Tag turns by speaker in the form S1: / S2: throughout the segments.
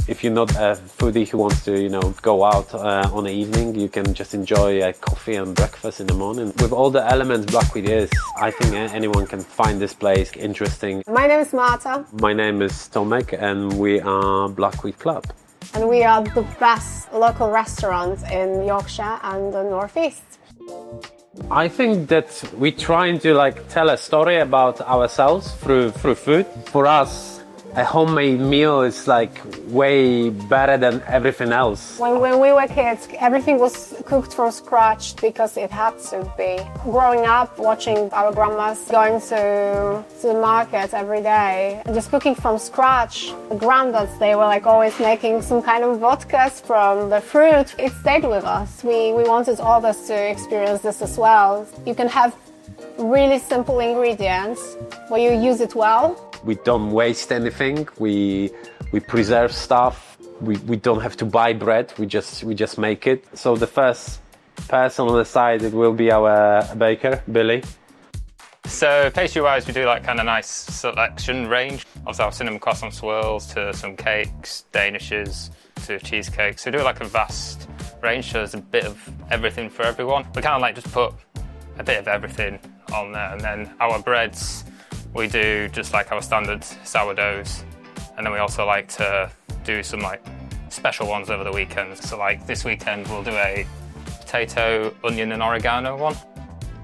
S1: If you're not a foodie who wants to, go out on the evening, you can just enjoy a coffee and breakfast in the morning. With all the elements Blackweed is, I think anyone can find this place interesting.
S2: My name is Marta.
S1: My name is Tomek and we are Blackweed Club.
S2: And we are the best local restaurant in Yorkshire and the Northeast.
S1: I think that we're trying to tell a story about ourselves through food. For us, a homemade meal is way better than everything else.
S2: When we were kids, everything was cooked from scratch because it had to be. Growing up, watching our grandmas going to the market every day, and just cooking from scratch. The granddads, they were always making some kind of vodkas from the fruit. It stayed with us. We wanted others to experience this as well. You can have really simple ingredients, but you use it well.
S1: We don't waste anything. We preserve stuff. We don't have to buy bread. We just make it. So the first person on the side, it will be our baker, Billy.
S3: So pastry-wise, we do kind of nice selection range. Obviously, our cinnamon croissant swirls to some cakes, danishes to cheesecakes. So we do a vast range. So there's a bit of everything for everyone. We kind of just put a bit of everything on there, and then our breads. We do just our standard sourdoughs, and then we also like to do some special ones over the weekends. So this weekend we'll do a potato, onion and oregano one.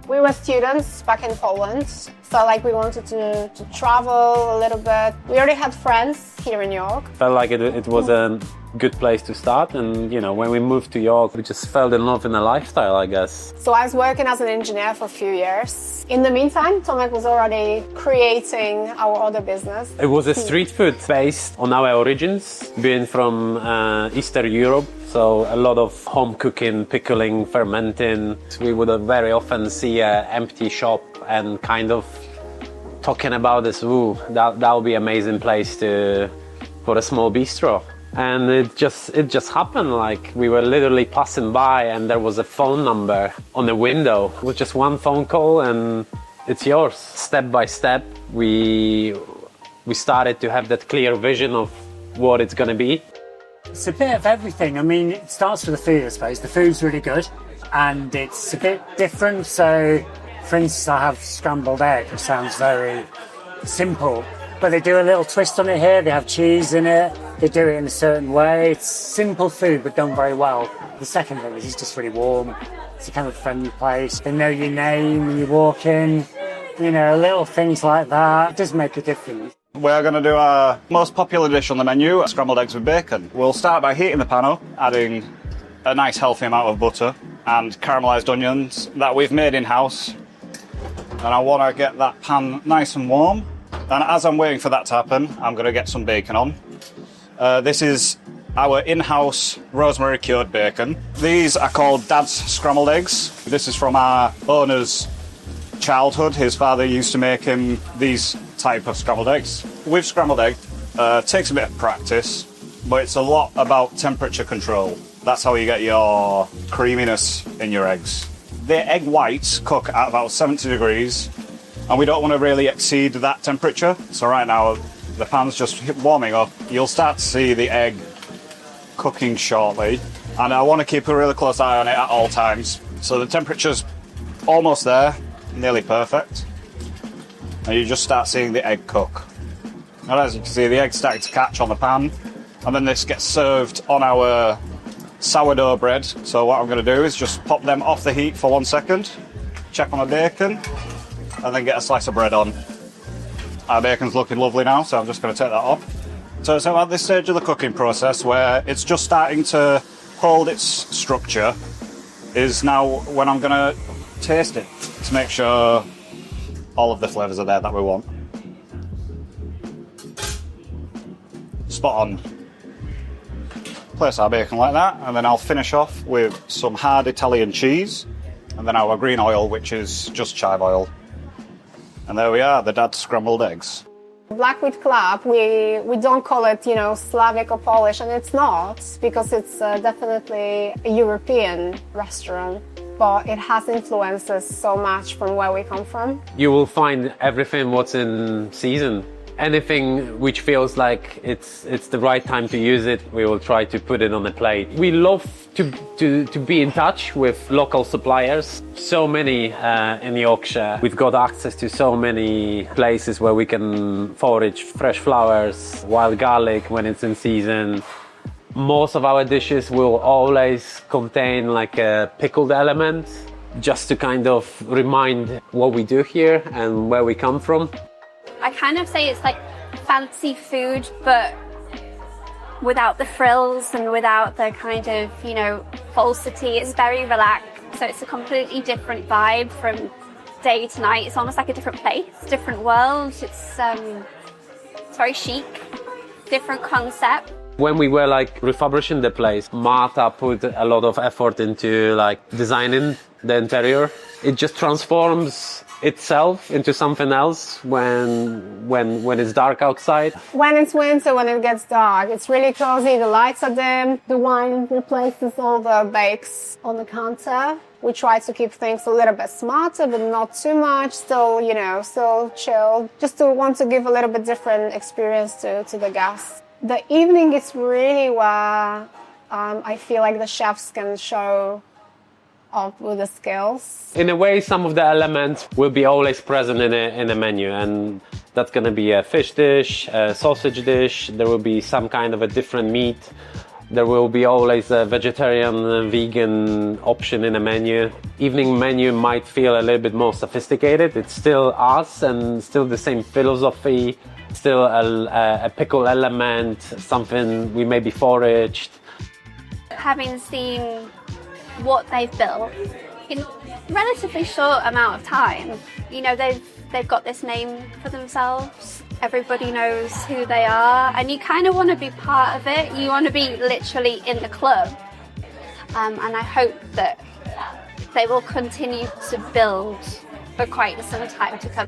S2: We were students back in Poland, so we wanted to travel a little bit. We already had friends here in York.
S1: Felt like it was a good place to start, and when we moved to York, we just fell in love in the lifestyle, I guess.
S2: So I was working as an engineer for a few years. In the meantime, Tomek was already creating our other business.
S1: It was a street food based on our origins, being from Eastern Europe. So a lot of home cooking, pickling, fermenting. We would very often see an empty shop and kind of talking about this, that would be an amazing place for a small bistro. And it just happened, we were literally passing by and there was a phone number on the window. It was just one phone call and it's yours. Step by step, we started to have that clear vision of what it's going to be.
S4: It's a bit of everything. I mean, it starts with the food, I suppose. The food's really good and it's a bit different. So, for instance, I have scrambled egg, which sounds very simple, but they do a little twist on it here. They have cheese in it. They do it in a certain way. It's simple food, but done very well. The second thing is it's just really warm. It's a kind of friendly place. They know your name when you walk in. Little things like that. It does make a difference.
S5: We're going to do our most popular dish on the menu, scrambled eggs with bacon. We'll start by heating the pan up, adding a nice healthy amount of butter and caramelised onions that we've made in-house. And I want to get that pan nice and warm. And as I'm waiting for that to happen, I'm going to get some bacon on. This is our in-house rosemary cured bacon. These are called Dad's scrambled eggs. This is from our owner's childhood. His father used to make him these type of scrambled eggs. With scrambled egg, takes a bit of practice, but it's a lot about temperature control. That's how you get your creaminess in your eggs. The egg whites cook at about 70 degrees, and we don't want to really exceed that temperature. So right now, the pan's just warming up. You'll start to see the egg cooking shortly, and I want to keep a really close eye on it at all times. So the temperature's almost there, nearly perfect. And you just start seeing the egg cook. And as you can see, the egg's starting to catch on the pan, and then this gets served on our sourdough bread. So what I'm going to do is just pop them off the heat for 1 second, check on the bacon, and then get a slice of bread on. Our bacon's looking lovely now, so I'm just going to take that off. So at this stage of the cooking process, where it's just starting to hold its structure, is now when I'm going to taste it to make sure all of the flavours are there that we want. Spot on. Place our bacon like that, and then I'll finish off with some hard Italian cheese, and then our green oil, which is just chive oil. And there we are, the Dad's scrambled eggs.
S2: Blackweed Club, we don't call it, Slavic or Polish, and it's not, because it's definitely a European restaurant, but it has influences so much from where we come from.
S1: You will find everything what's in season. Anything which feels like it's the right time to use it, we will try to put it on the plate. We love to be in touch with local suppliers. So many in Yorkshire. We've got access to so many places where we can forage fresh flowers, wild garlic when it's in season. Most of our dishes will always contain like a pickled element, just to kind of remind what we do here and where we come from.
S6: I kind of say it's like fancy food, but without the frills and without the kind of, you know, falsity. It's very relaxed. So it's a completely different vibe from day to night. It's almost like a different place, different world. It's very chic, different concept.
S1: When we were like refurbishing the place, Marta put a lot of effort into like designing the interior. It just transforms itself into something else when it's dark outside.
S2: When it's winter, when it gets dark, it's really cozy. The lights are dim. The wine replaces all the bakes on the counter. We try to keep things a little bit smarter, but not too much. Still, you know, still chill. Just to want to give a little bit different experience to the guests. The evening is really where I feel like the chefs can show off with the skills.
S1: In a way, some of the elements will be always present in a menu, and that's going to be a fish dish, a sausage dish. There will be some kind of a different meat. There will be always a vegetarian, vegan option in a menu. Evening menu might feel a little bit more sophisticated. It's still us and still the same philosophy, still a pickle element, something we maybe foraged.
S6: Having seen what they've built in a relatively short amount of time, you know, they've got this name for themselves. Everybody knows who they are, and you kind of want to be part of it. You want to be literally in the club, and I hope that they will continue to build for quite some time to come.